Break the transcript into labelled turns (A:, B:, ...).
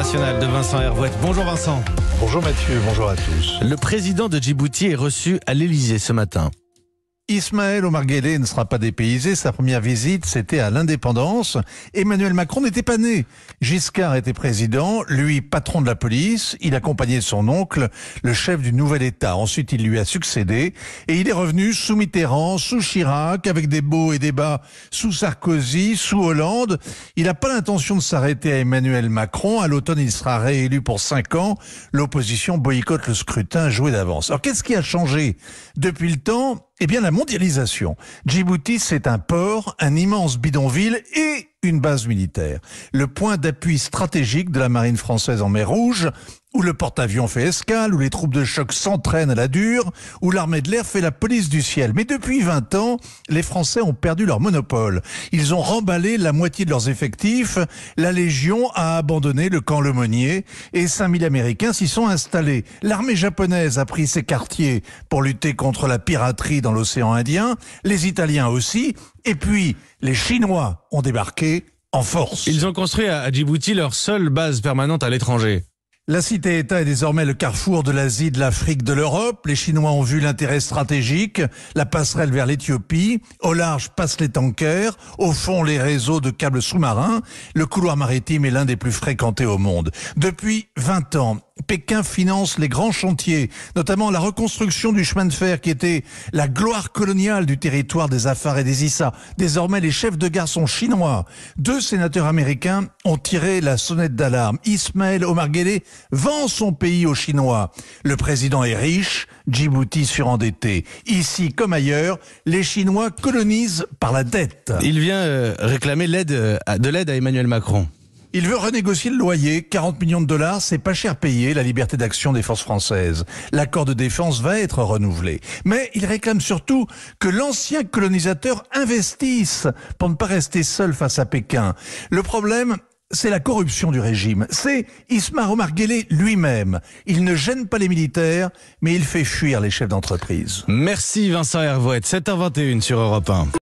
A: international de Vincent Hervouette. Bonjour Vincent.
B: Bonjour Mathieu, bonjour à tous.
A: Le président de Djibouti est reçu à l'Élysée ce matin.
B: Ismaël Omar Guelleh ne sera pas dépaysé. Sa première visite, c'était à l'indépendance. Emmanuel Macron n'était pas né. Giscard était président, lui patron de la police. Il accompagnait son oncle, le chef du nouvel État. Ensuite, il lui a succédé et il est revenu sous Mitterrand, sous Chirac, avec des hauts et des bas sous Sarkozy, sous Hollande. Il n'a pas l'intention de s'arrêter à Emmanuel Macron. À l'automne, il sera réélu pour 5 ans. L'opposition boycotte le scrutin joué d'avance. Alors, qu'est-ce qui a changé depuis le temps ? Eh bien, la mondialisation. Djibouti, c'est un port, un immense bidonville et une base militaire. Le point d'appui stratégique de la marine française en mer Rouge, où le porte-avions fait escale, où les troupes de choc s'entraînent à la dure, où l'armée de l'air fait la police du ciel. Mais depuis 20 ans, les Français ont perdu leur monopole. Ils ont remballé la moitié de leurs effectifs. La Légion a abandonné le camp Lemonnier et 5000 Américains s'y sont installés. L'armée japonaise a pris ses quartiers pour lutter contre la piraterie dans l'océan Indien. Les Italiens aussi. Et puis, les Chinois ont débarqué en force.
A: Ils ont construit à Djibouti leur seule base permanente à l'étranger.
B: La cité-État est désormais le carrefour de l'Asie, de l'Afrique, de l'Europe. Les Chinois ont vu l'intérêt stratégique, la passerelle vers l'Éthiopie. Au large passent les tankers, au fond les réseaux de câbles sous-marins. Le couloir maritime est l'un des plus fréquentés au monde. Depuis 20 ans, Pékin finance les grands chantiers, notamment la reconstruction du chemin de fer qui était la gloire coloniale du territoire des Afars et des Issa. Désormais, les chefs de gare sont chinois. 2 sénateurs américains ont tiré la sonnette d'alarme. Ismaël Omar Guelleh vend son pays aux Chinois. Le président est riche, Djibouti surendetté. Ici comme ailleurs, les Chinois colonisent par la dette.
A: Il vient réclamer de l'aide à Emmanuel Macron.
B: Il veut renégocier le loyer, 40 millions de dollars, c'est pas cher payé, la liberté d'action des forces françaises. L'accord de défense va être renouvelé. Mais il réclame surtout que l'ancien colonisateur investisse pour ne pas rester seul face à Pékin. Le problème, c'est la corruption du régime. C'est Ismaël Omar Guelleh lui-même. Il ne gêne pas les militaires, mais il fait fuir les chefs d'entreprise.
A: Merci Vincent Hervouette, 7h21 sur Europe 1.